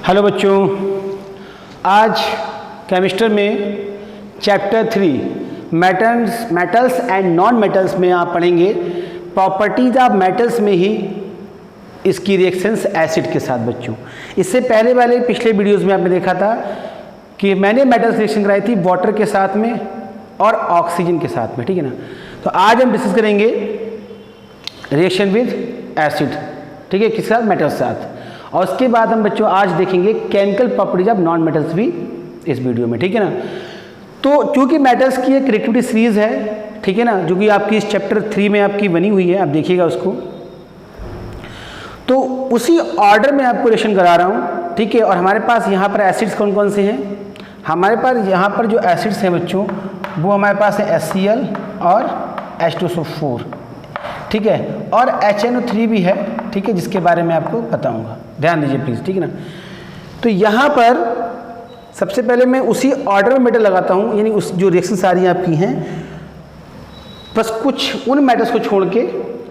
Hello बच्चों, आज chemistry में chapter 3 metals and non metals में आप पढ़ेंगे प्रॉपर्टीज ऑफ मेटल्स में ही इसकी रिएक्शंस एसिड के साथ। बच्चों, इससे पहले वाले पिछले वीडियोस में आपने देखा था कि मैंने मेटल्स रिएक्शन कराई थी वाटर के साथ में और ऑक्सीजन के साथ में, ठीक है ना। तो आज हम डिस्कस करेंगे रिएक्शन विद एसिड, ठीक है, किसके साथ? मेटल्स के साथ। और उसके बाद हम बच्चों आज देखेंगे chemical properties of non metals भी इस वीडियो में, ठीक है ना। तो क्योंकि मेटल्स की एक रिएक्टिविटी सीरीज है, ठीक है ना, जो कि आपकी इस चैप्टर 3 में आपकी बनी हुई है, आप देखिएगा उसको। तो उसी ऑर्डर में आपको रिएक्शन करा रहा हूँ, ठीक है। और हमारे पास यहाँ पर एसिड्स कौन कौन से हैं? हमारे पास यहाँ पर जो एसिड्स हैं बच्चों, वो हमारे पास है HCl और H2SO4, ठीक है, और HNO3 भी है, ठीक है, जिसके बारे में आपको बताऊंगा, ध्यान दीजिए प्लीज़, ठीक है ना। तो यहाँ पर सबसे पहले मैं उसी ऑर्डर में मेटल लगाता हूँ, यानी उस जो रिएक्शन सारी आपकी हैं, बस कुछ उन मेटल्स को छोड़ के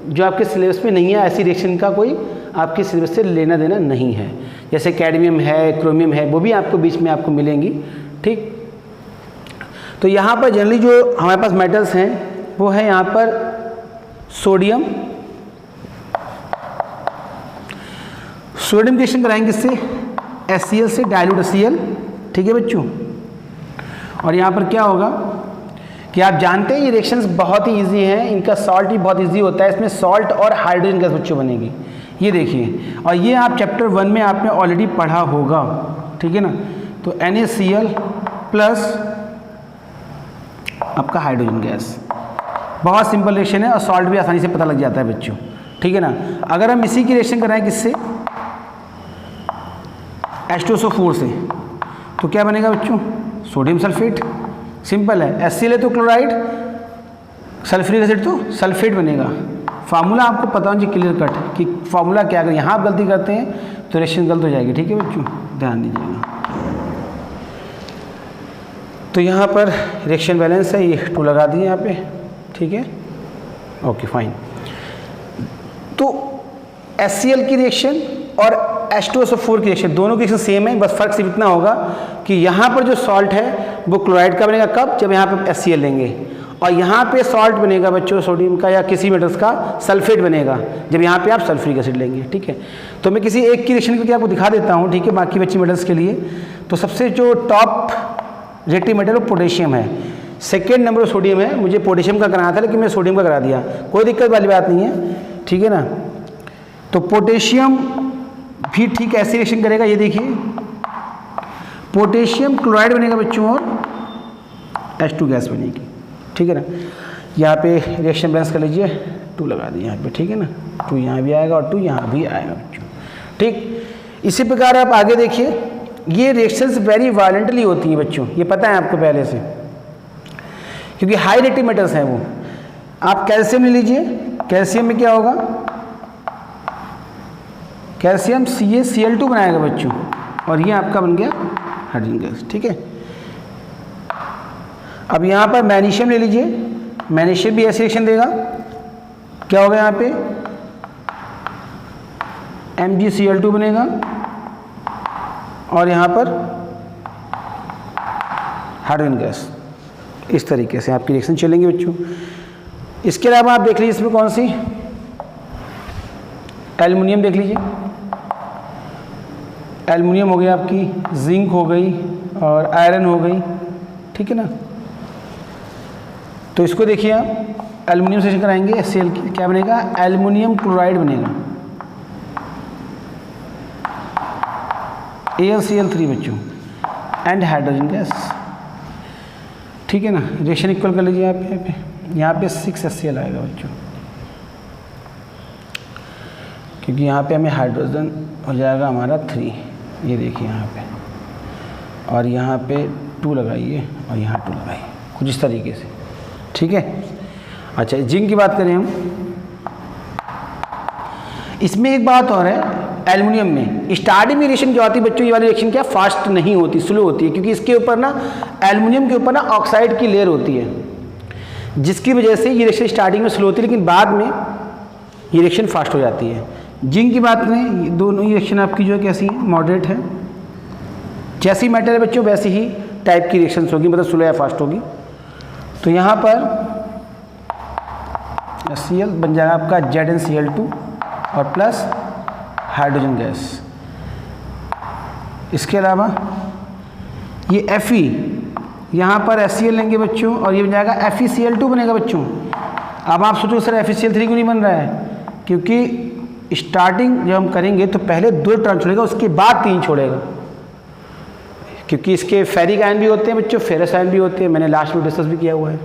जो आपके सिलेबस में नहीं है, ऐसी रिएक्शन का कोई आपके सिलेबस से लेना देना नहीं है। जैसे कैडमियम है, क्रोमियम है, वो भी आपको बीच में आपको मिलेंगी, ठीक। तो यहाँ पर जनरली जो हमारे पास मेटल्स हैं वो है यहाँ पर सोडियम की रिएक्शन कराएंगे इससे HCl से डाइल्यूट HCl, ठीक है बच्चों। और यहाँ पर क्या होगा कि आप जानते हैं ये रिएक्शंस बहुत ही इजी हैं, इनका सॉल्ट भी बहुत इजी होता है। इसमें सॉल्ट और हाइड्रोजन गैस बच्चों बनेगी, ये देखिए, और ये आप चैप्टर 1 में आपने ऑलरेडी पढ़ा होगा, ठीक है ना। तो NaCl प्लस आपका हाइड्रोजन गैस, बहुत सिंपल रिएक्शन है और सॉल्ट भी आसानी से पता लग जाता है बच्चों, ठीक है ना। अगर हम इसी की रिएक्शन कराएं किससे? H2SO4 से, तो क्या बनेगा बच्चों? सोडियम सल्फेट, सिंपल है। HCl है तो क्लोराइड, सल्फ्यूरिक एसिड तो सल्फेट बनेगा। फार्मूला आपको पता होना चाहिए क्लियर कट कि फार्मूला क्या। अगर यहाँ आप गलती करते हैं तो रिएक्शन गलत हो जाएगी, ठीक है बच्चों, ध्यान दीजिएगा। तो यहाँ पर रिएक्शन बैलेंस है, ये 2 लगा दिए यहाँ पे, ठीक है, ओके फाइन। तो HCl की रिएक्शन और H2SO4 की रिएक्शन, दोनों की रिएक्शन सेम है, बस फर्क सिर्फ इतना होगा कि यहाँ पर जो सॉल्ट है वो क्लोराइड का बनेगा कब? जब यहाँ पे HCl लेंगे, और यहाँ पे सॉल्ट बनेगा बच्चों सोडियम का या किसी मेटल्स का सल्फेट बनेगा जब यहाँ पे आप सल्फ्यूरिक एसिड लेंगे, ठीक है। तो मैं किसी एक की रिएक्शन करके आपको दिखा देता हूँ, ठीक है, बाकी बच्चे मेटल्स के लिए। तो सबसे जो टॉप रिएक्टिव मेटल वो पोटेशियम है, सेकेंड नंबर सोडियम है। मुझे पोटेशियम का कराना था लेकिन मैं सोडियम का करा दिया, कोई दिक्कत वाली बात नहीं है, ठीक है ना। तो पोटेशियम भी ठीक ऐसी रिएक्शन करेगा, ये देखिए, पोटेशियम क्लोराइड बनेगा बच्चों और H2 गैस बनेगी, ठीक है ना। यहाँ पे रिएक्शन बैलेंस कर लीजिए, 2 लगा दिए यहाँ पे, ठीक है ना। 2 यहाँ भी आएगा और 2 यहाँ भी आएगा बच्चों, ठीक। इसी प्रकार आप आगे देखिए, ये रिएक्शंस वेरी वायलेंटली होती हैं बच्चों, ये पता है आपको पहले से, क्योंकि हाई रिएक्टिव मेटल्स हैं वो। आप कैल्शियम ले लीजिए, कैल्शियम में क्या होगा? कैल्शियम CaCl2 बनाएगा बच्चों, और ये आपका बन गया हाइड्रोजन गैस, ठीक है। अब यहाँ पर मैग्नीशियम ले लीजिए, मैग्नीशियम भी ऐसी रिएक्शन देगा, क्या होगा यहाँ पे? MgCl2 बनेगा, और यहाँ पर हाइड्रोजन गैस। इस तरीके से आपकी रिएक्शन चलेंगी बच्चों। इसके अलावा आप देख लीजिए इसमें कौन सी, एल्युमिनियम देख लीजिए, एल्युमिनियम हो गया आपकी, जिंक हो गई और आयरन हो गई, ठीक है ना। तो इसको देखिए आप, एल्युमिनियम से कराएंगे HCl की, क्या बनेगा? एल्युमिनियम क्लोराइड बनेगा, AlCl3 बच्चों, एंड हाइड्रोजन गैस, ठीक है ना। रिएक्शन इक्वल कर लीजिए यहाँ पे 6 HCl आएगा बच्चों, क्योंकि यहाँ पे हमें हाइड्रोजन हो जाएगा हमारा 3, ये देखिए यहाँ पे, और यहाँ पे 2 लगाइए और यहाँ 2 लगाइए, कुछ इस तरीके से, ठीक है। अच्छा, जिंक की बात करें हम, इसमें एक बात और है, एल्युमिनियम में स्टार्टिंग में रिएक्शन क्या होती है बच्चों, ये वाली रिएक्शन क्या फास्ट नहीं होती, स्लो होती है, क्योंकि इसके ऊपर ना एल्युमिनियम के ऊपर ना ऑक्साइड की लेयर होती है, जिसकी वजह से ये रिएक्शन स्टार्टिंग में स्लो होती है, लेकिन बाद में ये रिएक्शन फास्ट हो जाती है। जिंक की बात करें, दोनों ही रिएक्शन आपकी जो है कैसी है, मॉडरेट है, जैसी मेटल है बच्चों वैसी ही टाइप की रिएक्शंस होगी, मतलब स्लो या फास्ट होगी। तो यहाँ पर HCl बन जाएगा आपका ZnCl2 और प्लस हाइड्रोजन गैस। इसके अलावा ये Fe, यहाँ पर HCl लेंगे बच्चों और ये बन जाएगा FeCl2 बनेगा बच्चों। अब आप सोचो सर FeCl3 क्यों नहीं बन रहा है? क्योंकि स्टार्टिंग जब हम करेंगे तो पहले 2 इलेक्ट्रॉन छोड़ेगा, उसके बाद 3 छोड़ेगा, क्योंकि इसके फेरिक आयन भी होते हैं बच्चों, फेरस आयन भी होते हैं, मैंने लास्ट में डिस्कस भी किया हुआ है।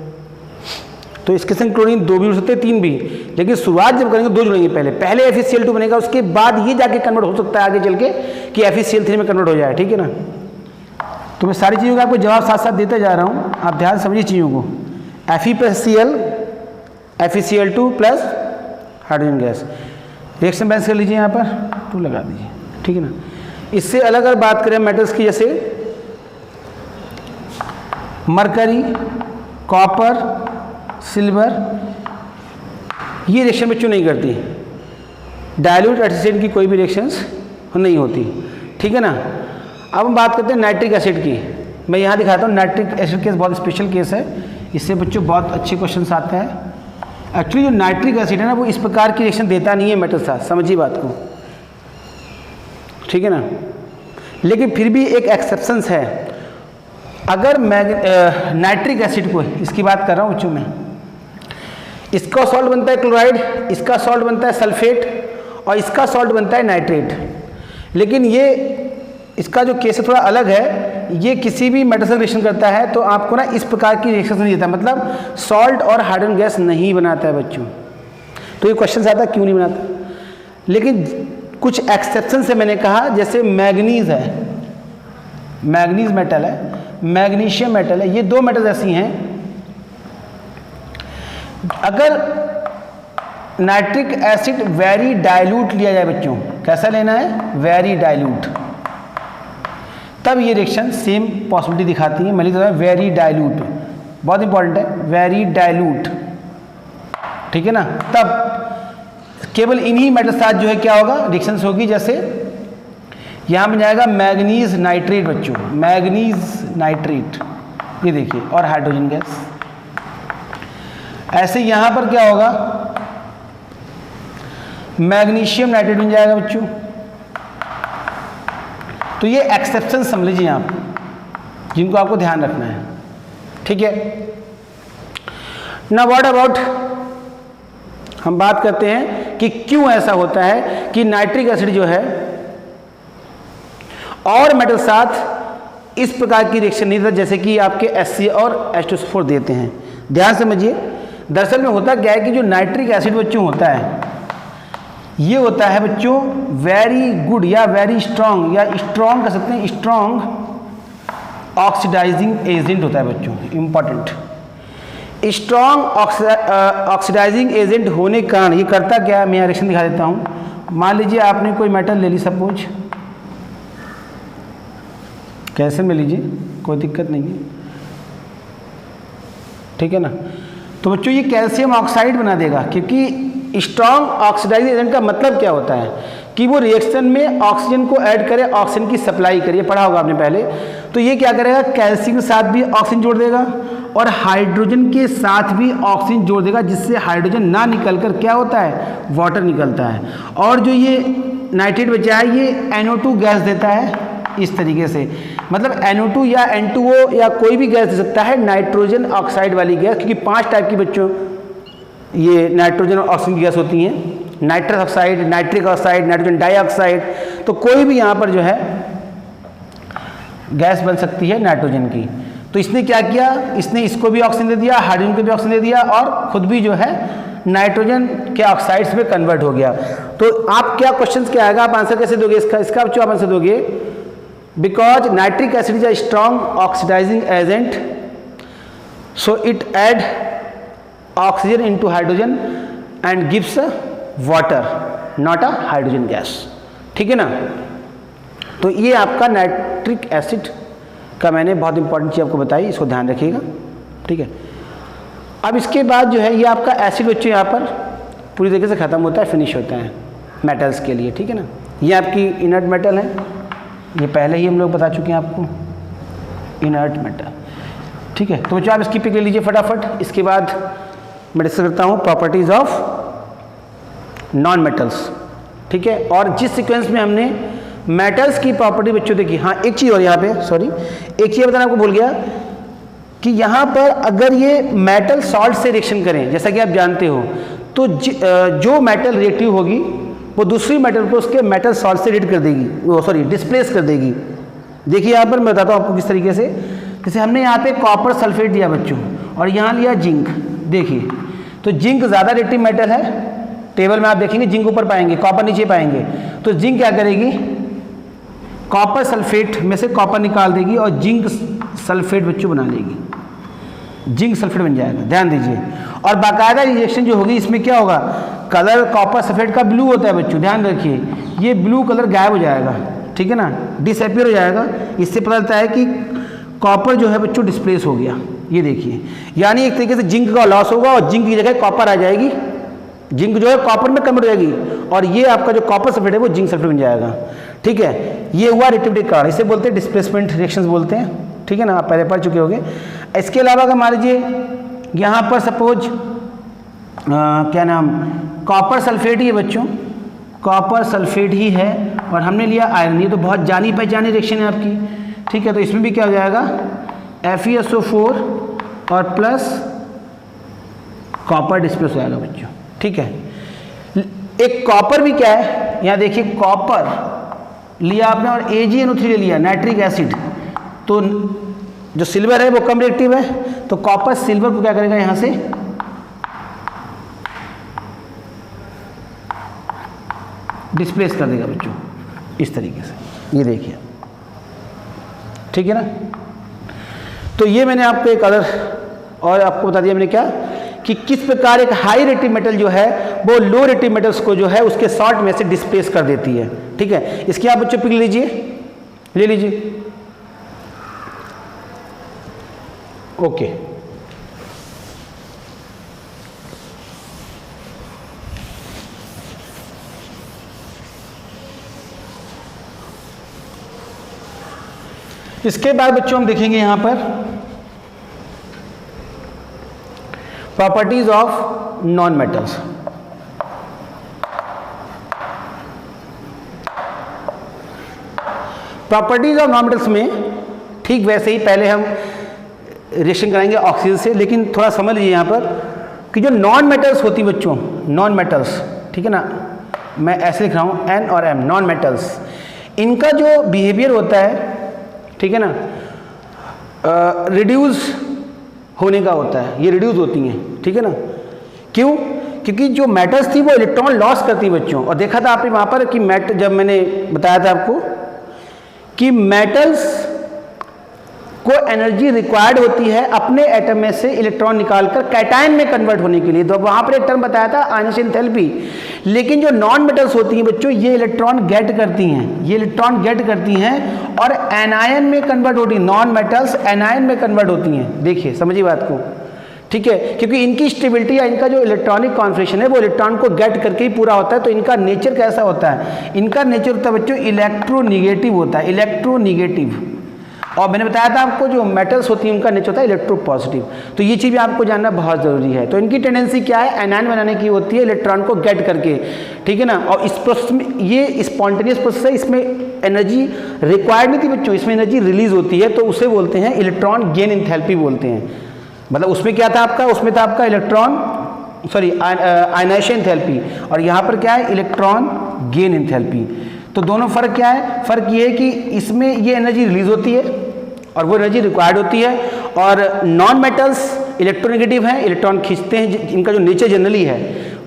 तो इसके संग क्लोरीन 2 भी हो सकते हैं, 3 भी, लेकिन शुरुआत जब करेंगे 2 जुड़ेंगे, पहले FeCl2 बनेगा, उसके बाद ये जाके कन्वर्ट हो सकता है आगे चल के कि FeCl3 में कन्वर्ट हो जाए, ठीक है ना। तो मैं सारी चीज़ों का आपको जवाब साथ साथ देते जा रहा हूँ, आप ध्यान समझिए चीज़ों को। Fe plus Cl, FeCl2 plus hydrogen gas, reaction balance कर लीजिए, यहाँ पर 2 लगा दीजिए, ठीक है ना। इससे अलग अगर बात करें मेटल्स की, जैसे मरकरी, कॉपर, सिल्वर, ये रिएक्शन बच्चों नहीं करती, डाइल्यूट एसिड की कोई भी रिएक्शंस नहीं होती, ठीक है ना। अब हम बात करते हैं नाइट्रिक एसिड की। मैं यहाँ दिखाता हूँ, नाइट्रिक एसिड केस बहुत स्पेशल केस है, इससे बच्चों बहुत अच्छे क्वेश्चंस आते हैं। एक्चुअली जो नाइट्रिक एसिड है ना, वो इस प्रकार की रिएक्शन देता नहीं है मेटल साथ, समझिए बात को, ठीक है ना। लेकिन फिर भी एक एक्सेप्शंस है। अगर नाइट्रिक एसिड को, इसकी बात कर रहा हूँ बच्चों में, इसका सॉल्ट बनता है क्लोराइड, इसका सॉल्ट बनता है सल्फेट और इसका सॉल्ट बनता है नाइट्रेट। लेकिन ये इसका जो केस है थोड़ा अलग है, ये किसी भी मेटल से रिएक्शन करता है तो आपको ना इस प्रकार की रिएक्शन नहीं देता, मतलब सॉल्ट और हाइड्रोजन गैस नहीं बनाता है बच्चों। तो ये क्वेश्चन आता है क्यों नहीं बनाता, लेकिन कुछ एक्सेप्शन से मैंने कहा, जैसे मैग्नीज है, मैग्नीज मेटल है, मैग्नीशियम मेटल है, ये 2 मेटल ऐसी हैं, अगर नाइट्रिक एसिड वेरी डाइल्यूट लिया जाए बच्चों, कैसा लेना है, वेरी डाइल्यूट, तब ये रिएक्शन सेम पॉसिबिलिटी दिखाती है। मैं लिख देता हूं वेरी डाइल्यूट, बहुत इंपॉर्टेंट है, वेरी डाइल्यूट, ठीक है ना। तब केवल इन्हीं मेटल साथ जो है क्या होगा, रिएक्शंस होगी। जैसे यहाँ बन जाएगा मैग्नीज नाइट्रेट बच्चों, मैग्नीज नाइट्रेट, ये देखिए, और हाइड्रोजन गैस। ऐसे यहाँ पर क्या होगा, मैग्नीशियम नाइट्रेट बन जाएगा बच्चों। तो ये एक्सेप्शन समझ लीजिए आप, जिनको आपको ध्यान रखना है, ठीक है ना। व्हाट अबाउट, हम बात करते हैं कि क्यों ऐसा होता है कि नाइट्रिक एसिड जो है और मेटल साथ इस प्रकार की रिएक्शन नहीं देता, जैसे कि आपके HCl और H2SO4 देते हैं। ध्यान समझिए, दरअसल में होता क्या है कि जो नाइट्रिक एसिड बच्चों होता है, ये होता है बच्चों वेरी गुड या वेरी स्ट्रॉन्ग, या स्ट्रॉन्ग कह सकते हैं, स्ट्रॉन्ग ऑक्सीडाइजिंग एजेंट होता है बच्चों, इंपॉर्टेंट। स्ट्रॉन्ग ऑक्सीडाइजिंग एजेंट होने के कारण ये करता क्या है, मैं यहाँ रिएक्शन दिखा देता हूँ। मान लीजिए आपने कोई मेटल ले ली, सपोज कैसे में लीजिए, कोई दिक्कत नहीं है, ठीक है ना। तो बच्चों ये कैल्शियम ऑक्साइड बना देगा, क्योंकि स्ट्रॉन्ग ऑक्सीडाइजिंग एजेंट का मतलब क्या होता है कि वो रिएक्शन में ऑक्सीजन को ऐड करे, ऑक्सीजन की सप्लाई करे, पढ़ा होगा आपने पहले। तो ये क्या करेगा, कैल्शियम के साथ भी ऑक्सीजन जोड़ देगा और हाइड्रोजन के साथ भी ऑक्सीजन जोड़ देगा, जिससे हाइड्रोजन ना निकल कर क्या होता है, वाटर निकलता है। और जो ये नाइट्रेट बचा है, ये NO2 गैस देता है इस तरीके से, मतलब NO2 या N2O या कोई भी गैस दे सकता है, नाइट्रोजन ऑक्साइड वाली गैस, क्योंकि 5 टाइप की बच्चों ये नाइट्रोजन और ऑक्सीजन की गैस होती हैं, nitrous oxide, nitric oxide, nitrogen dioxide. तो कोई भी यहाँ पर जो है गैस बन सकती है नाइट्रोजन की। तो इसने क्या किया, इसने इसको भी ऑक्सीजन दे दिया, हाइड्रोजन को भी ऑक्सीजन दे दिया और खुद भी जो है नाइट्रोजन के ऑक्साइड्स में कन्वर्ट हो गया। तो आप क्या क्वेश्चन क्या आएगा, आप आंसर कैसे दोगे इसका बच्चों आप आंसर दोगे, because nitric acid is a strong oxidising agent, so it add oxygen into hydrogen and gives water, not a hydrogen gas, ठीक है ना। तो ये आपका नाइट्रिक एसिड का मैंने बहुत इंपॉर्टेंट चीज़ आपको बताई, इसको ध्यान रखिएगा, ठीक है। अब इसके बाद जो है ये आपका एसिड बच्चों यहाँ पर पूरी तरीके से ख़त्म होता है, फिनिश होता है मेटल्स के लिए, ठीक है ना। ये आपकी इनर्ट मेटल है, ये पहले ही हम लोग बता चुके हैं आपको, इनर्ट मेटल। ठीक है, तो बच्चों आप इसकी पिक ले लीजिए फटाफट। इसके बाद मैं डिस्कस करता हूँ प्रॉपर्टीज ऑफ नॉन मेटल्स। ठीक है, और जिस सीक्वेंस में हमने मेटल्स की प्रॉपर्टी बच्चों देखी, हाँ एक चीज़ और यहाँ पे, सॉरी एक चीज़ बताना आपको भूल गया कि यहाँ पर अगर ये मेटल सॉल्ट से रिएक्शन करें, जैसा कि आप जानते हो, तो जो मेटल रिएक्टिव होगी वो दूसरी मेटल को उसके मेटल सॉल्ट से रिएक्ट कर देगी, वो सॉरी डिस्प्लेस कर देगी। देखिए यहाँ पर मैं बताता हूँ आपको किस तरीके से। जैसे हमने यहाँ पे कॉपर सल्फेट दिया बच्चों और यहाँ लिया जिंक। देखिए तो जिंक ज़्यादा रिएक्टिव मेटल है, टेबल में आप देखेंगे जिंक ऊपर पाएंगे, कॉपर नीचे पाएंगे। तो जिंक क्या करेगी, कॉपर सल्फेट में से कॉपर निकाल देगी और जिंक सल्फेट बच्चों बना देगी, जिंक सल्फेट बन जाएगा, ध्यान दीजिए। और बाकायदा रिएक्शन जो होगी इसमें क्या होगा, कलर कॉपर सल्फेट का ब्लू होता है बच्चों, ध्यान रखिए, ये ब्लू कलर गायब हो जाएगा, ठीक है ना, डिसअपीयर हो जाएगा। इससे पता चलता है कि कॉपर जो है बच्चों डिस्प्लेस हो गया। ये देखिए, यानी एक तरीके से जिंक का लॉस होगा और जिंक की जगह कॉपर आ जाएगी, जिंक जो है कॉपर में कन्वर्ट हो जाएगी और ये आपका जो कॉपर सल्फेट है वो जिंक सल्फेट बन जाएगा। ठीक है, ये हुआ रिएक्टिविटी का कारण, इसे बोलते हैं डिस्प्लेसमेंट रिएक्शंस बोलते हैं। ठीक है ना, आप पहले पढ़ चुके होंगे। इसके अलावा अगर मान लीजिए यहाँ पर सपोज क्या नाम, कॉपर सल्फेट ही है बच्चों, कॉपर सल्फेट ही है और हमने लिया आयरन, ये तो बहुत जानी पहचानी रिएक्शन है आपकी। ठीक है, तो इसमें भी क्या हो जाएगा, FeSO4 और प्लस कॉपर डिस्प्लेस हो जाएगा बच्चों। ठीक है, एक कॉपर भी क्या है, यहाँ देखिए कॉपर लिया आपने और AgNO3 ले लिया, नाइट्रिक एसिड, तो जो सिल्वर है वो कम रिएक्टिव है, तो कॉपर सिल्वर को क्या करेगा, यहाँ से डिस्प्लेस कर देगा बच्चों, इस तरीके से, ये देखिए। ठीक है ना, तो ये मैंने आपको एक अदर और आपको बता दिया मैंने क्या, कि किस प्रकार एक हाई रिएक्टिव मेटल जो है वो लो रिएक्टिव मेटल्स को जो है उसके सॉल्ट में से डिस्प्लेस कर देती है। ठीक है, इसकी आप बच्चों पिक लीजिए, ले लीजिए। ओके, इसके बाद बच्चों हम देखेंगे यहां पर properties of non metals. Properties of non metals में ठीक वैसे ही पहले हम रिएक्शन कराएंगे ऑक्सीजन से, लेकिन थोड़ा समझ लीजिए यहाँ पर कि जो नॉन मेटल्स होती बच्चों, नॉन मेटल्स, ठीक है ना, मैं ऐसे लिख रहा हूँ N और M, नॉन मेटल्स, इनका जो बिहेवियर होता है, ठीक है ना, रिड्यूस होने का होता है, ये रिड्यूस होती हैं। ठीक है ना, क्यों, क्योंकि जो मेटल्स थी वो इलेक्ट्रॉन लॉस करती बच्चों, और देखा था आपने वहाँ पर कि जब मैंने बताया था आपको कि मेटल्स को एनर्जी रिक्वायर्ड होती है अपने एटम में से इलेक्ट्रॉन निकालकर कैटायन में कन्वर्ट होने के लिए, तो वहाँ पर एक टर्म बताया था आयनिक एंथैल्पी। लेकिन जो नॉन मेटल्स होती हैं बच्चों, ये इलेक्ट्रॉन गेट करती हैं, ये इलेक्ट्रॉन गेट करती हैं और एनायन में कन्वर्ट होती हैं, नॉन मेटल्स एनायन में कन्वर्ट होती हैं। देखिए समझिए बात को, ठीक है, क्योंकि इनकी स्टेबिलिटी या इनका जो इलेक्ट्रॉनिक कॉन्फिगरेशन है वो इलेक्ट्रॉन को गेट करके ही पूरा होता है। तो इनका नेचर कैसा होता है, इनका नेचर होता है बच्चों इलेक्ट्रोनिगेटिव होता है, इलेक्ट्रोनिगेटिव। और मैंने बताया था आपको जो मेटल्स होती हैं उनका नेचर होता है इलेक्ट्रोपॉजिटिव। तो ये चीज़ भी आपको जानना बहुत ज़रूरी है। तो इनकी टेंडेंसी क्या है, एनायन बनाने की होती है इलेक्ट्रॉन को गेट करके, ठीक है ना। और इस प्रोसेस में, ये स्पॉन्टेनियस प्रोसेस है, इसमें एनर्जी रिक्वायर्ड नहीं थी बच्चों, इसमें एनर्जी रिलीज होती है, तो उसे बोलते हैं इलेक्ट्रॉन गेन एंथैल्पी बोलते हैं। मतलब उसमें क्या था आपका, उसमें था आपका इलेक्ट्रॉन आयनाइजेशन एंथैल्पी, और यहाँ पर क्या है इलेक्ट्रॉन गेन एंथैल्पी। तो दोनों फर्क क्या है, फर्क ये है कि इसमें ये एनर्जी रिलीज होती है और वो एनर्जी रिक्वायर्ड होती है, और नॉन मेटल्स इलेक्ट्रोनेगेटिव हैं, इलेक्ट्रॉन खींचते हैं, इनका जो नेचर जनरली है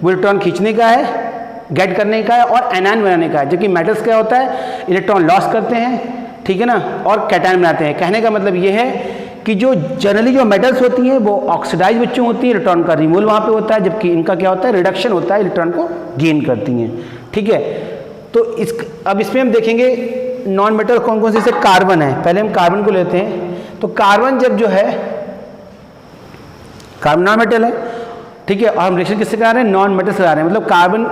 वो इलेक्ट्रॉन खींचने का है, गेट करने का है और एनायन बनाने का है। जबकि मेटल्स क्या होता है, इलेक्ट्रॉन लॉस करते हैं, ठीक है ना, और कैटायन बनाते हैं। कहने का मतलब ये है कि जो जनरली जो मेटल्स होती हैं वो ऑक्सीडाइज बच्चों होती है, इलेक्ट्रॉन का रिमूवल वहाँ पे होता है, जबकि इनका क्या होता है रिडक्शन होता है, इलेक्ट्रॉन को गेन करती हैं, ठीक है। तो अब इसमें हम देखेंगे नॉन मेटल कौन कौन से, जैसे कार्बन है, पहले हम कार्बन को लेते हैं। तो कार्बन जब जो है, कार्बन नॉन मेटल है, ठीक है। और हम रिएक्शन किससे करा रहे हैं, नॉन मेटल से करा रहे हैं, मतलब कार्बन,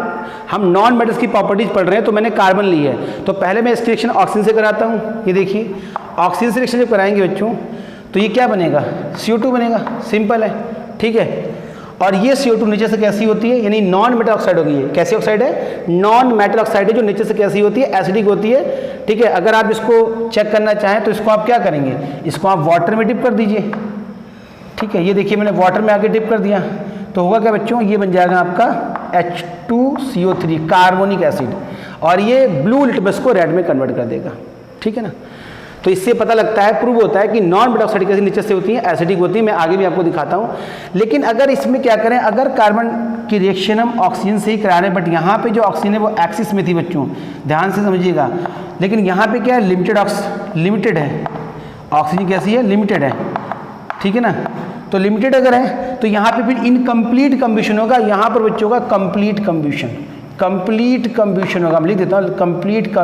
हम नॉन मेटल्स की प्रॉपर्टीज पढ़ रहे हैं, तो मैंने कार्बन ली है, तो पहले मैं इसकी रिएक्शन ऑक्सीजन से कराता हूँ। ये देखिए ऑक्सीजन से रिएक्शन जब कराएंगे बच्चों तो ये क्या बनेगा, CO2 बनेगा, सिंपल है, ठीक है। और ये CO2 नीचे से कैसी होती है, यानी नॉन मेटल ऑक्साइड होगी। ये कैसी ऑक्साइड है, नॉन मेटल ऑक्साइड है, जो नीचे से कैसी होती है, एसिडिक होती है, ठीक है। अगर आप इसको चेक करना चाहें तो इसको आप क्या करेंगे, इसको आप वाटर में डिप कर दीजिए, ठीक है। ये देखिए मैंने वाटर में आके डिप कर दिया, तो होगा क्या बच्चों, ये बन जाएगा आपका H2CO3 कार्बोनिक एसिड, और ये ब्लू लिटमस को रेड में कन्वर्ट कर देगा, ठीक है ना। तो इससे पता लगता है, प्रूव होता है कि नॉन मेटल ऑक्साइड कैसे नीचे से होती है, एसिडिक होती है। मैं आगे भी आपको दिखाता हूँ। लेकिन अगर इसमें क्या करें, अगर कार्बन की रिएक्शन हम ऑक्सीजन से ही करा रहे हैं, बट यहाँ पे जो ऑक्सीजन है वो एक्सिस में थी बच्चों, ध्यान से समझिएगा। लेकिन यहाँ पे क्या है, लिमिटेड है, ऑक्सीजन कैसी है, लिमिटेड है, ठीक है ना। तो लिमिटेड अगर है तो यहाँ पे फिर इनकम्प्लीट कम्बिशन होगा, यहाँ पर बच्चों का कंप्लीट कम्बिशन होगा। मैं लिख देता हूँ कंप्लीट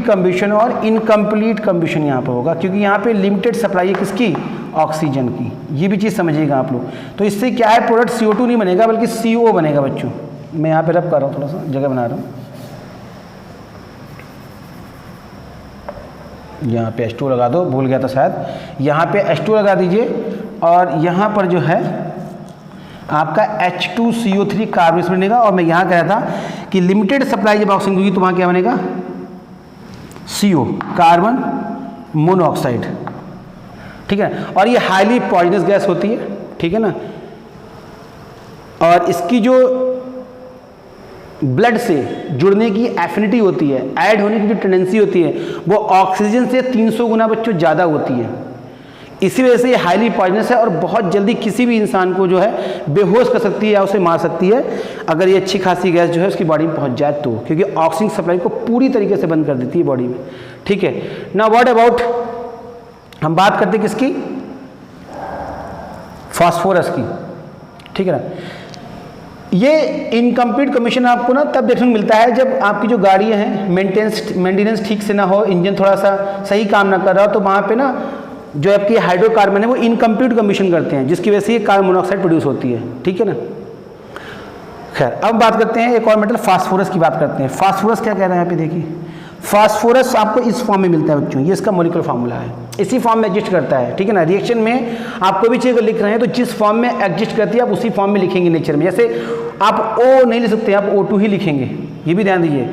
कम्बिशन और इनकम्प्लीट कम्बिशन यहाँ पर होगा, क्योंकि यहाँ पे लिमिटेड सप्लाई है किसकी, ऑक्सीजन की। ये भी चीज़ समझिएगा आप लोग। तो इससे क्या है, प्रोडक्ट CO2 नहीं बनेगा बल्कि CO बनेगा बच्चों। मैं यहाँ पे रब कर रहा हूँ, थोड़ा सा जगह बना रहा हूँ, यहाँ पे H2 लगा दो, भूल गया था शायद, यहाँ पे H2 लगा दीजिए, और यहाँ पर जो है आपका H2CO3 कार्बन बनेगा। और मैं यहाँ कह रहा था कि लिमिटेड सप्लाई जब ऑक्सीजन होगी तो वहाँ क्या बनेगा, CO कार्बन मोनोऑक्साइड, ठीक है। और ये हाईली पॉइजनस गैस होती है, ठीक है ना। और इसकी जो ब्लड से जुड़ने की एफिनिटी होती है, ऐड होने की जो टेंडेंसी होती है, वो ऑक्सीजन से 300 गुना बच्चों ज़्यादा होती है। इसी वजह से ये हाईली पॉइजनस है और बहुत जल्दी किसी भी इंसान को जो है बेहोश कर सकती है या उसे मार सकती है, अगर ये अच्छी खासी गैस जो है उसकी बॉडी में पहुंच जाए तो, क्योंकि ऑक्सीजन सप्लाई को पूरी तरीके से बंद कर देती है बॉडी में, ठीक है ना। व्हाट अबाउट, हम बात करते हैं किसकी, फास्फोरस की, ठीक है ना। ये इनकम्प्लीट कमीशन आपको ना तब देखने को मिलता है जब आपकी जो गाड़ियाँ हैं मेंटेनेंस ठीक से ना हो, इंजन थोड़ा सा सही काम ना कर रहा हो, तो वहाँ पे ना जो आपकी हाइड्रोकार्बन है वो इनकम्प्लीट कमीशन करते हैं, जिसकी वजह से ये कार्बन मोनोऑक्साइड प्रोड्यूस होती है, ठीक है ना। खैर अब बात करते हैं एक और मेटल फास्फोरस की बात करते हैं। फास्फोरस क्या कह रहे हैं यहाँ पे देखिए, फास्फोरस आपको इस फॉर्म में मिलता है बच्चों, ये इसका मॉलिक्यूलर फार्मूला है, इसी फॉर्म में एग्जिस्ट करता है, ठीक है ना। रिएक्शन में आप कोई भी चीज़ लिख रहे हैं तो जिस फॉर्म में एग्जिस्ट करती है आप उसी फॉर्म में लिखेंगे नेचर में। जैसे आप O नहीं लिख सकते, आप O2 ही लिखेंगे, ये भी ध्यान दीजिए,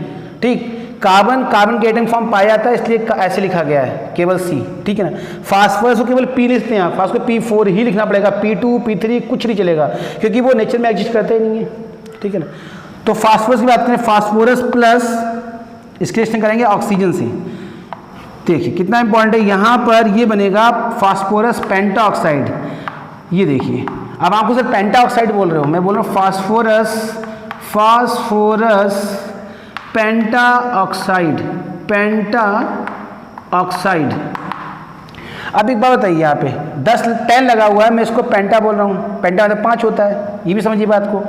ठीक। कार्बन के एटम फॉर्म पाया जाता है इसलिए ऐसे लिखा गया है, केवल C, ठीक है ना। फास्फोरस को केवल P लिखते हैं, फास्फोरस को P4 ही लिखना पड़ेगा, P2 P3 कुछ नहीं चलेगा, क्योंकि वो नेचर में एग्जिस्ट करते ही नहीं है, ठीक है ना। तो फास्फोरस की बात करें, फास्फोरस प्लस इसके रिएक्शन करेंगे ऑक्सीजन से, देखिए कितना इंपॉर्टेंट है, यहाँ पर ये बनेगा फास्फोरस पेंटा ऑक्साइड। ये देखिए, अब आपको सिर्फ पेंटा ऑक्साइड बोल रहे हो, मैं बोल रहा हूँ फास्फोरस पेंटा ऑक्साइड। अब एक बात बताइए, यहाँ पे 10 लगा हुआ है, मैं इसको पेंटा बोल रहा हूँ, पेंटा मतलब 5 होता है, ये भी समझिए बात को,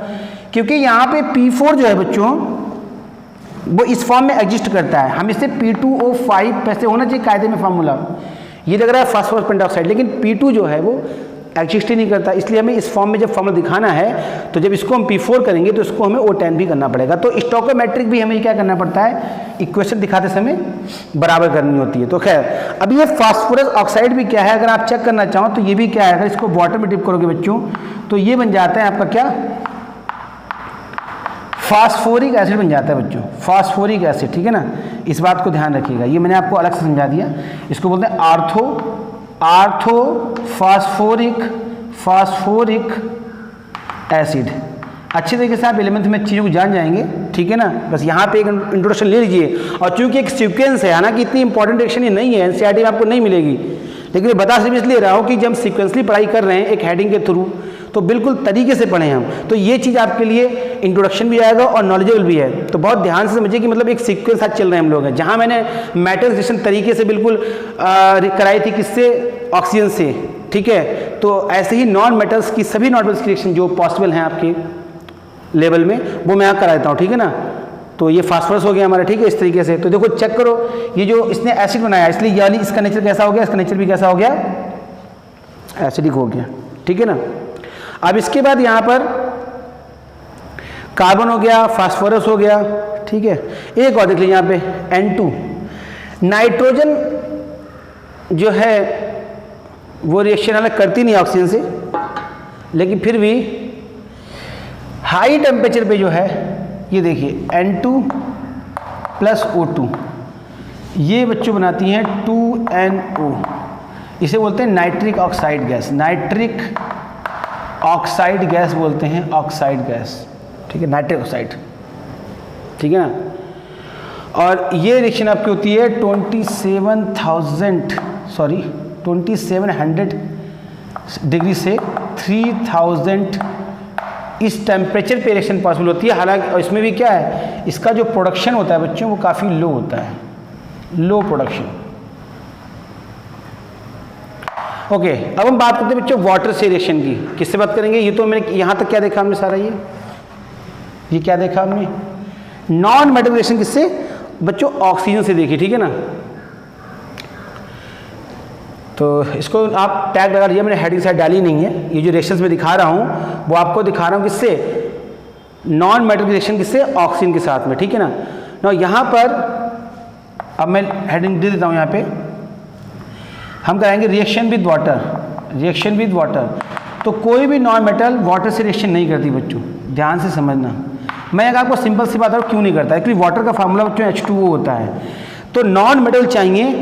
क्योंकि यहाँ पे P4 जो है बच्चों वो इस फॉर्म में एग्जिस्ट करता है, हम इसे P2O5 पैसे होना चाहिए कायदे में फार्मूला, ये लग रहा है फास्फोरस पेंटाऑक्साइड, लेकिन P2 जो है वो एग्जिस्ट ही नहीं करता, इसलिए हमें इस फॉर्म में जब फार्मूला दिखाना है तो जब इसको हम P4 करेंगे तो इसको हमें O10 भी करना पड़ेगा। तो स्टोइकोमेट्रिक भी हमें क्या करना पड़ता है, इक्वेशन दिखाते समय बराबर करनी होती है। तो खैर अब ये फास्फोरस ऑक्साइड भी क्या है, अगर आप चेक करना चाहो तो ये भी क्या है, अगर इसको वाटर में डिप करोगे बच्चों तो ये बन जाता है आपका क्या, फास्फोरिक एसिड बन जाता है बच्चों, फास्फोरिक एसिड, ठीक है ना। इस बात को ध्यान रखिएगा, ये मैंने आपको अलग से समझा दिया। इसको बोलते हैं आर्थो फास्फोरिक एसिड। अच्छी तरीके से आप एलिमेंट में चीज़ों को जान जाएंगे, ठीक है ना। बस यहाँ पे एक इंट्रोडक्शन ले लीजिए, और चूंकि एक सीक्वेंस है, हालांकि इतनी इंपॉर्टेंट रिएक्शन ये नहीं है, NCERT में आपको नहीं मिलेगी, लेकिन मैं बता सिर्फ इसलिए रहा हूँ कि जब हम सीक्वेंसली पढ़ाई कर रहे हैं एक हेडिंग के थ्रू, तो बिल्कुल तरीके से पढ़ें हम, तो ये चीज़ आपके लिए इंट्रोडक्शन भी आएगा और नॉलेजेबल भी है। तो बहुत ध्यान से समझिए कि मतलब एक सीक्वेंस साथ चल रहे हैं हम लोग हैं, जहाँ मैंने मेटल रिएक्शन तरीके से बिल्कुल कराई थी, किससे, ऑक्सीजन से, ठीक है। तो ऐसे ही नॉन मेटल्स की सभी नॉन मेटल्स की रिएक्शन जो पॉसिबल हैं आपके लेवल में, वो मैं यहाँ करा देता हूँ, ठीक है ना। तो ये फास्फोरस हो गया हमारा, ठीक है, इस तरीके से। तो देखो चेक करो, ये जो इसने एसिड बनाया, इसलिए यानी इसका नेचर कैसा हो गया, इसका नेचर भी कैसा हो गया, एसिडिक हो गया, ठीक है ना। अब इसके बाद यहाँ पर कार्बन हो गया, फास्फोरस हो गया, ठीक है। एक और देख लीजिए यहाँ पे N2, नाइट्रोजन जो है वो रिएक्शन अलग करती नहीं ऑक्सीजन से, लेकिन फिर भी हाई टेम्परेचर पे जो है ये देखिए N2 प्लस O2, ये बच्चों बनाती हैं 2NO, इसे बोलते हैं nitric oxide gas. Nitric oxide gas बोलते हैं, ऑक्साइड गैस, ठीक है, नाइट्रिक ऑक्साइड, ठीक है ना। और ये रिएक्शन आपकी होती है 2700 डिग्री से 3000 इस टेम्परेचर पे रिएक्शन पॉसिबल होती है। हालांकि इसमें भी क्या है, इसका जो प्रोडक्शन होता है बच्चों वो काफ़ी लो होता है, लो प्रोडक्शन। ओके, अब हम बात करते हैं बच्चों वाटर से रिएक्शन की। किससे बात करेंगे? ये तो मैंने यहाँ तक क्या देखा हमने सारा, ये क्या देखा हमने, नॉन मेटल रिएक्शन किससे बच्चों, ऑक्सीजन से देखी, ठीक है ना। तो इसको आप टैग लगा लीजिए, मैंने हेडिंग साइड डाली नहीं है। ये जो रिएक्शंस में दिखा रहा हूँ वो आपको दिखा रहा हूँ किससे, नॉन मेटल रिएक्शन किससे, ऑक्सीजन के साथ में, ठीक है ना। ना यहाँ पर अब मैं हेडिंग दे देता हूँ, यहाँ पे हम कराएंगे reaction with water, reaction with water. तो कोई भी नॉन मेटल वाटर से रिएक्शन नहीं करती बच्चों, ध्यान से समझना। मैं अगर आपको सिंपल सी बात करूँ क्यों नहीं करता, एक्चुअली वाटर का फार्मूला बच्चों H2O होता है। तो नॉन मेटल चाहिए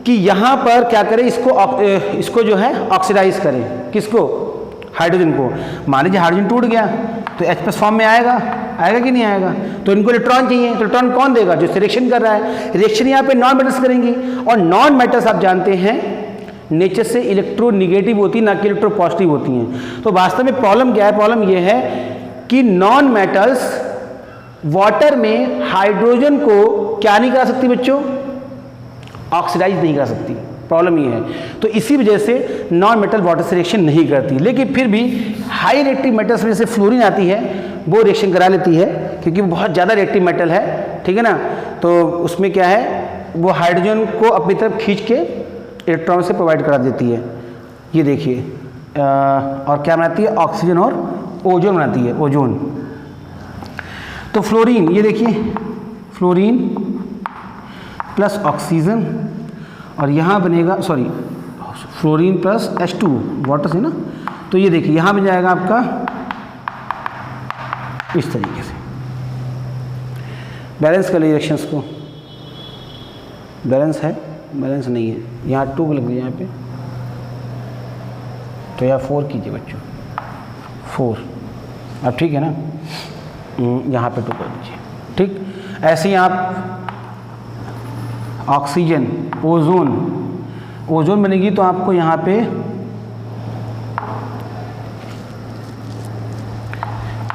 कि यहाँ पर क्या करें, इसको जो है ऑक्सीडाइज करें, किसको, हाइड्रोजन को। मान लीजिए हाइड्रोजन टूट गया तो H+ फॉर्म में आएगा कि नहीं आएगा। तो इनको इलेक्ट्रॉन चाहिए, तो इलेक्ट्रॉन कौन देगा, जो रिएक्शन कर रहा है। रिएक्शन यहाँ पे नॉन मेटल्स करेंगी, और नॉन मेटल्स आप जानते हैं नेचर से इलेक्ट्रोनिगेटिव होती है, ना कि इलेक्ट्रो पॉजिटिव होती हैं। तो वास्तव में प्रॉब्लम क्या है, प्रॉब्लम ये है कि नॉन मेटल्स वाटर में हाइड्रोजन को क्या नहीं करा सकती बच्चों, ऑक्सीडाइज नहीं करा सकती। प्रॉब्लम ये है। तो इसी वजह से नॉन मेटल वाटर से रिएक्शन नहीं करती, लेकिन फिर भी हाई रिएक्टिव मेटल्स में जैसे फ्लोरीन आती है वो रिएक्शन करा लेती है, क्योंकि वो बहुत ज़्यादा रिएक्टिव मेटल है, ठीक है ना। तो उसमें क्या है, वो हाइड्रोजन को अपनी तरफ खींच के इलेक्ट्रॉन से प्रोवाइड करा देती है। ये देखिए, और क्या बनाती है, ऑक्सीजन और ओजोन बनाती है, ओजोन। तो फ्लोरीन, ये देखिए फ्लोरीन प्लस ऑक्सीजन, और यहाँ बनेगा, sorry, fluorine plus H2 water से ना। तो ये देखिए यहाँ बन जाएगा आपका इस तरीके से। बैलेंस कर लीजिए रिएक्शंस को, बैलेंस है, बैलेंस नहीं है, यहाँ 2 लग गया यहाँ पे, तो यहाँ 4 कीजिए बच्चों, 4। अब ठीक है ना, यहाँ पे 2 कर दीजिए, ठीक। ऐसे ही आप ऑक्सीजन, ओजोन, ओजोन बनेगी तो आपको यहाँ पे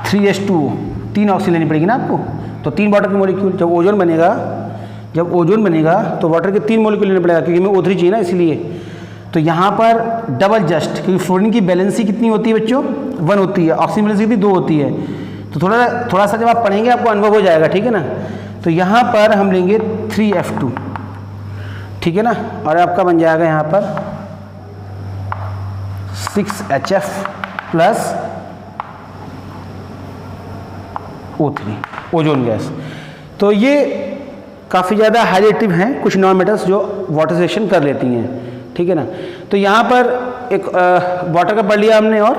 3H2O, 3 ऑक्सीजन लेनी पड़ेगी ना आपको। तो 3 वाटर के मॉलिक्यूल, जब ओजोन बनेगा तो वाटर के 3 मॉलिक्यूल लेने पड़ेगा, क्योंकि हमें O3 चाहिए ना, इसलिए। तो यहाँ पर डबल जस्ट, क्योंकि फ्लोरीन की बैलेंसी कितनी होती है बच्चों, 1 होती है, ऑक्सीजन बैलेंसी कितनी 2 होती है। तो थोड़ा सा जब आप पढ़ेंगे आपको अनुभव हो जाएगा, ठीक है ना। तो यहाँ पर हम लेंगे 3F2, ठीक है ना, और आपका बन जाएगा यहाँ पर 6HF plus O3, ozone gas. तो ये काफ़ी ज़्यादा हाई रिएक्टिव हैं, कुछ नॉन मेटल्स जो वाटर से रिएक्शन कर लेती हैं, ठीक है ना। तो यहाँ पर एक वाटर का पढ़ लिया हमने, और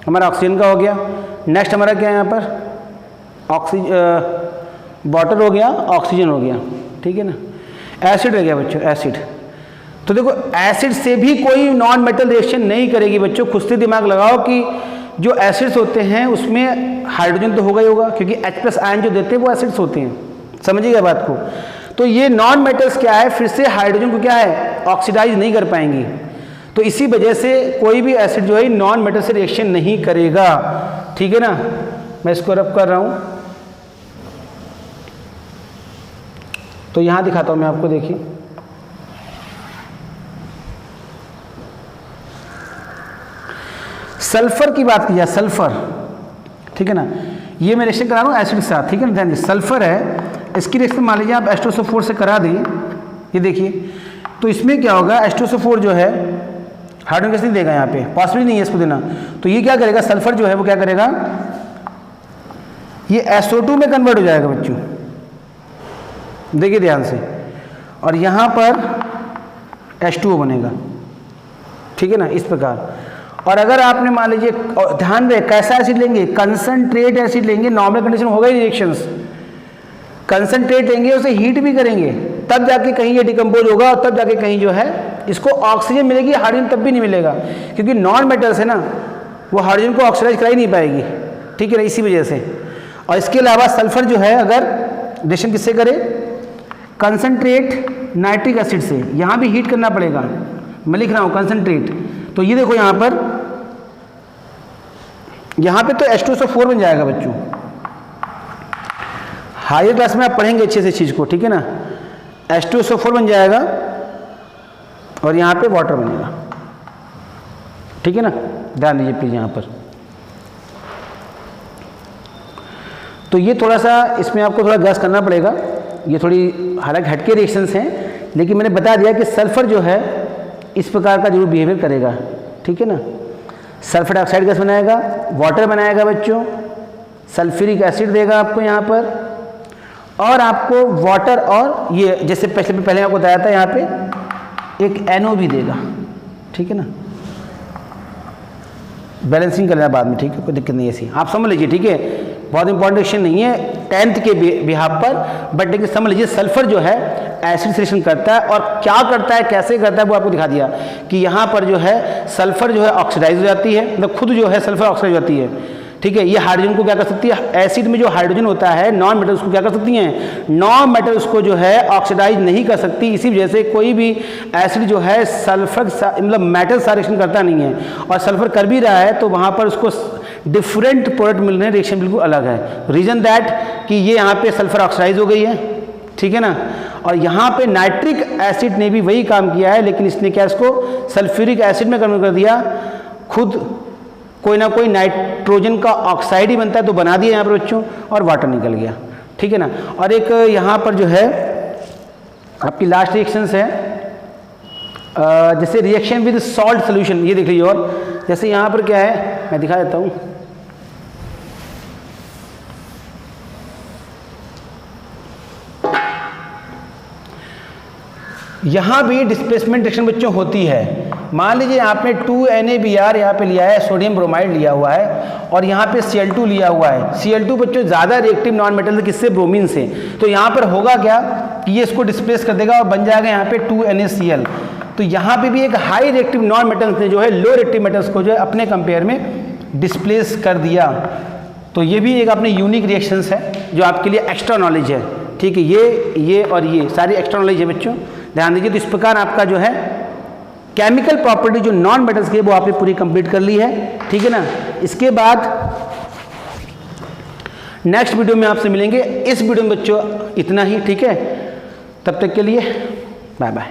हमारा ऑक्सीजन का हो गया। नेक्स्ट हमारा क्या है, यहाँ पर वाटर हो गया, ऑक्सीजन हो गया, ठीक है ना। एसिड रह गया बच्चों, एसिड। तो देखो एसिड से भी कोई नॉन मेटल रिएक्शन नहीं करेगी बच्चों। खुद से दिमाग लगाओ कि जो एसिड्स होते हैं उसमें हाइड्रोजन तो होगा ही होगा, क्योंकि H+ आयन जो देते हैं वो एसिड्स होते हैं, समझिएगा बात को। तो ये नॉन मेटल्स क्या है, फिर से हाइड्रोजन को क्या है, ऑक्सीडाइज नहीं कर पाएंगी। तो इसी वजह से कोई भी एसिड जो है नॉन मेटल से रिएक्शन नहीं करेगा, ठीक है ना। मैं इसको रब कर रहा हूँ, तो यहाँ दिखाता हूँ मैं आपको, देखिए सल्फर की बात की जाए, सल्फर, ठीक है ना। ये मैं रिएक्शन करा रहा हूँ एसिड के साथ, ठीक है ना। ध्यान दीजिए, सल्फर है, इसकी रिएक्शन मान लीजिए आप H2SO4 से करा दें, ये देखिए। तो इसमें क्या होगा, H2SO4 जो है हाइड्रोजन गैस नहीं देगा यहाँ पे, पॉसिबल नहीं है इसको देना। तो ये क्या करेगा, सल्फर जो है वो क्या करेगा, ये SO2 में कन्वर्ट हो जाएगा बच्चों, देखिए ध्यान से, और यहाँ पर H2O बनेगा, ठीक है ना, इस प्रकार। और अगर आपने मान लीजिए, ध्यान रहे कैसा एसिड लेंगे, कंसंट्रेट एसिड लेंगे, नॉर्मल कंडीशन होगा ही रिएक्शंस, कंसंट्रेट लेंगे उसे हीट भी करेंगे तब जाके कहीं ये डिकम्पोज होगा और तब जाके कहीं जो है इसको ऑक्सीजन मिलेगी, हाइड्रोजन तब भी नहीं मिलेगा, क्योंकि नॉन मेटल्स है ना, वो हाइड्रोजन को ऑक्सीडाइज करा ही नहीं पाएगी, ठीक है ना, इसी वजह से। और इसके अलावा सल्फर जो है अगर रिएक्शन किससे करे, कंसंट्रेट नाइट्रिक एसिड से, यहाँ भी हीट करना पड़ेगा, मैं लिख रहा हूँ कंसंट्रेट, तो ये देखो यहाँ पे तो H2SO4 बन जाएगा बच्चों, हायर क्लास में आप पढ़ेंगे अच्छे से चीज़ को, ठीक है ना, H2SO4 बन जाएगा और यहाँ पे वाटर बनेगा, ठीक है ना, ध्यान दीजिए प्लीज यहाँ पर। तो ये थोड़ा सा इसमें आपको थोड़ा गैस करना पड़ेगा, ये थोड़ी हालांकि हटके रिएक्शंस हैं, लेकिन मैंने बता दिया कि सल्फर जो है इस प्रकार का जरूर बिहेवियर करेगा, ठीक है ना, सल्फर डाइऑक्साइड गैस बनाएगा, वाटर बनाएगा बच्चों, सल्फ्यूरिक एसिड देगा आपको यहाँ पर, और आपको वाटर और ये जैसे पहले आपको बताया था यहाँ पे एक NO भी देगा, ठीक है ना, बैलेंसिंग करना बाद में, ठीक है, कोई दिक्कत नहीं है ऐसी, आप समझ लीजिए, ठीक है, बहुत इंपॉर्टेंट क्वेश्चन नहीं है 10th के बिहाफ पर, बट लेकिन समझ लीजिए सल्फर जो है एसिड रिएक्शन करता है, और क्या करता है कैसे करता है वो आपको दिखा दिया कि यहाँ पर जो है सल्फर जो है ऑक्सीडाइज हो जाती है, मतलब खुद जो है सल्फर ऑक्सीडाइज हो जाती है, ठीक है, ये हाइड्रोजन को क्या कर सकती है, एसिड में जो हाइड्रोजन होता है नॉन मेटल उसको क्या कर सकती हैं, नॉन मेटल उसको जो है ऑक्सीडाइज नहीं कर सकती, इसी वजह से कोई भी एसिड जो है सल्फर मतलब मेटल साथ रिएक्शन करता नहीं है, और सल्फर कर भी रहा है तो वहाँ पर उसको डिफरेंट प्रोडक्ट मिल रहे हैं, रिएक्शन बिल्कुल अलग है, रीजन दैट कि ये यहाँ पे सल्फर ऑक्सीडाइज हो गई है, ठीक है ना, और यहाँ पे नाइट्रिक एसिड ने भी वही काम किया है, लेकिन इसने क्या इसको सल्फ्यूरिक एसिड में कन्वर्ट कर दिया, खुद कोई ना कोई नाइट्रोजन का ऑक्साइड ही बनता है तो बना दिया यहाँ पर बच्चों, और वाटर निकल गया, ठीक है ना। और एक यहाँ पर जो है आपकी लास्ट रिएक्शंस है, जैसे रिएक्शन विद सॉल्ट सोल्यूशन, ये देख लीजिए, और जैसे यहाँ पर क्या है मैं दिखा देता हूँ, यहाँ भी डिस्प्लेसमेंट रिएक्शन बच्चों होती है। मान लीजिए आपने 2NaBr यहाँ पे लिया है, सोडियम ब्रोमाइड लिया हुआ है, और यहाँ पे Cl2 लिया हुआ है, Cl2 बच्चों ज़्यादा रिएक्टिव नॉन मेटल है, किससे, ब्रोमीन से, तो यहाँ पर होगा क्या कि ये इसको डिस्प्लेस कर देगा और बन जाएगा यहाँ पे 2NaCl। तो यहाँ पे भी एक हाई रिएक्टिव नॉन मेटल्स ने जो है लो रिएक्टिव मेटल्स को जो है अपने कंपेयर में डिस्प्लेस कर दिया। तो ये भी एक अपने यूनिक रिएक्शंस है जो आपके लिए एक्स्ट्रा नॉलेज है, ठीक है, ये और ये सारी एक्स्ट्रा नॉलेज है बच्चों, ध्यान दीजिए। तो इस प्रकार आपका जो है केमिकल प्रॉपर्टी जो नॉन मेटल्स की है वो आपने पूरी कंप्लीट कर ली है, ठीक है ना। इसके बाद नेक्स्ट वीडियो में आपसे मिलेंगे। इस वीडियो में बच्चों इतना ही, ठीक है, तब तक के लिए बाय बाय।